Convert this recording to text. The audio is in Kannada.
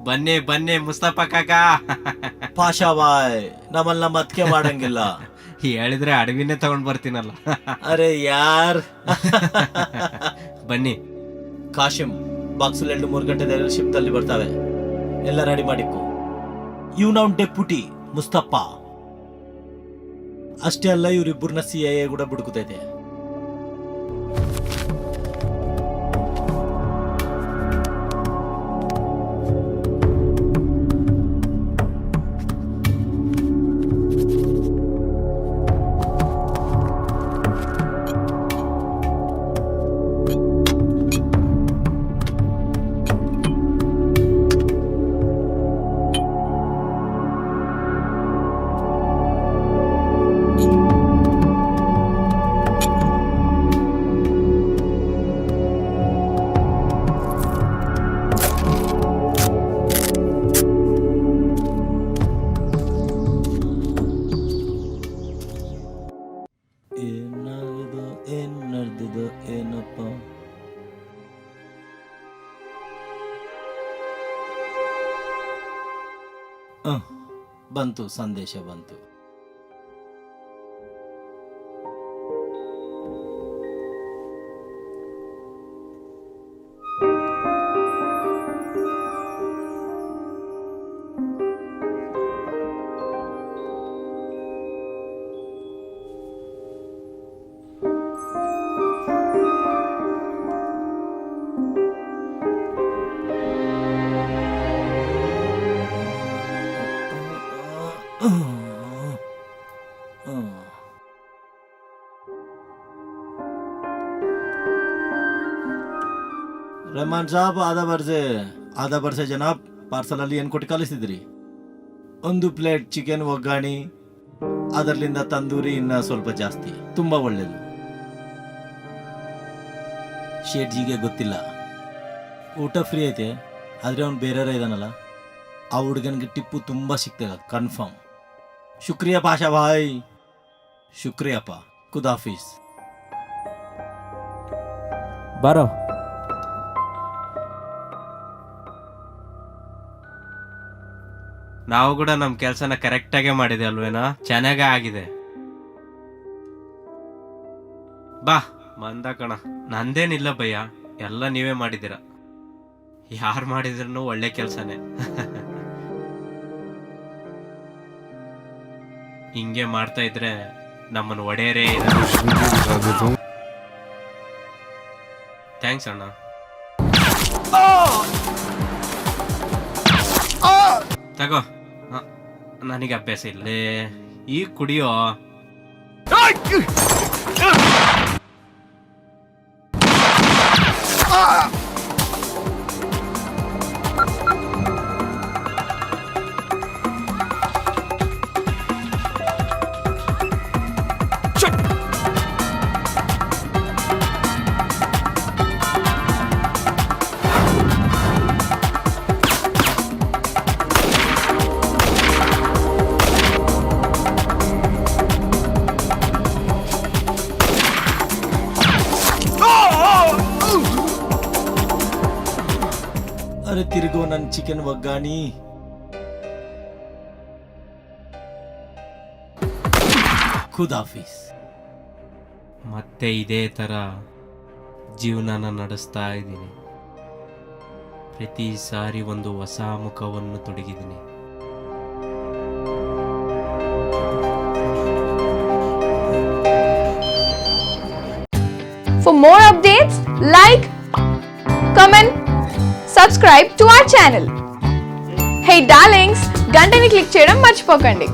ಬನ್ನಿ ಬನ್ನಿ ಮುಸ್ತಫಾ ಕಾಕ. ಪಾಷಾ ಬಾಯ್, ನಮ್ಮನ್ನ ಮತ್ಕೆ ಮಾಡಂಗಿಲ್ಲ. ಹೇಳಿದ್ರೆ ಅಡವಿನೇ ತಗೊಂಡ್ ಬರ್ತೀನಲ್ಲ. ಅರೆ ಯಾರ್. ಬನ್ನಿ. ಕಾಶಿಂ, ಬಾಕ್ಸಲ್ಲಿ 2-3 ಗಂಟೆ ಶಿಫ್ಟ್ ಅಲ್ಲಿ ಬರ್ತಾವೆ, ಎಲ್ಲ ರೆಡಿ ಮಾಡಿಕೊ. ಇವ್ ನಾವು ಡೆಪ್ಯೂಟಿ ಮುಸ್ತಫಾ. ಅಷ್ಟೇ ಅಲ್ಲ, ಇವ್ರಿಬ್ಬರನ್ನ CIA ಕೂಡ ಬಿಡ್ಕುತೈತೆ. ಏನ್ ನಡೆದಿದೆ ಏನಪ್ಪ. ಬಂತು ಸಂದೇಶ ಬಂತು. ರೆಹಮಾನ್ ಸಾಬ್, ಆದಾ ಬರ್ಸೆ ಜನಾಬ್. ಪಾರ್ಸಲ್ ಅಲ್ಲಿ ಏನು ಕೊಟ್ಟು ಕಳಿಸಿದ್ರಿ? 1 ಪ್ಲೇಟ್ ಚಿಕನ್ ಒಗ್ಗಾಣಿ, ಅದರ್ಲಿಂದ ತಂದೂರಿ ಇನ್ನ ಸ್ವಲ್ಪ ಜಾಸ್ತಿ, ತುಂಬಾ ಒಳ್ಳೇದು. ಶೇಟ್ಜಿಗೆ ಗೊತ್ತಿಲ್ಲ, ಊಟ ಫ್ರೀ ಐತೆ, ಆದ್ರೆ ಅವ್ನು ಬೇರೆ ಇದಾನಲ್ಲ, ಆ ಹುಡುಗನಿಗೆ ಟಿಪ್ಪು ತುಂಬಾ ಸಿಗ್ತದೆ, ಕನ್ಫರ್ಮ್. ಶುಕ್ರಿಯಾ ಪಾಷಾ ಭಾಯ್, ಶುಕ್ರಿಯಪ್ಪ. ಖುದಾಫೀಸ್. ಬಾರೋ. ನಾವು ಕೂಡ ನಮ್ ಕೆಲ್ಸನ ಕರೆಕ್ಟ್ ಆಗೇ ಮಾಡಿದೆ ಅಲ್ವೇನಾ? ಚೆನ್ನಾಗೇ ಆಗಿದೆ. ಬಾ ಬಂದ ಕಣ. ನಂದೇನಿಲ್ಲ ಭಯ್ಯ, ಎಲ್ಲ ನೀವೇ ಮಾಡಿದ್ದೀರ. ಯಾರು ಮಾಡಿದ್ರು ಒಳ್ಳೆ ಕೆಲ್ಸನೇ. ಹಿಂಗೆ ಮಾಡ್ತಾ ಇದ್ರೆ ನಮ್ಮನ್ನು ಒಡೆಯರೇ. ಥ್ಯಾಂಕ್ಸ್ ಅಣ್ಣ. ತಗೋ, ನನಗೆ ಅಭ್ಯಾಸ ಇಲ್ಲೇ ಈಗ ಕುಡಿಯೋ. ಅರೆ ತಿರುಗೋ ನನ್ನ ಚಿಕನ್ ಒಗ್ಗಾಣಿ. ಖುದಾಫೀಸ್. ಮತ್ತೆ ಇದೇ ತರ ಜೀವನನ ನಡೆಸ್ತಾ ಇದ್ದೀನಿ. ಪ್ರತಿ ಸಾರಿ ಒಂದು ಹೊಸ ಮುಖವನ್ನು ತೊಡಗಿದ್ದೀನಿ. For more updates, like, comment, subscribe to our channel. Hey darlings, గంటని click చేయడం మర్చిపోకండి.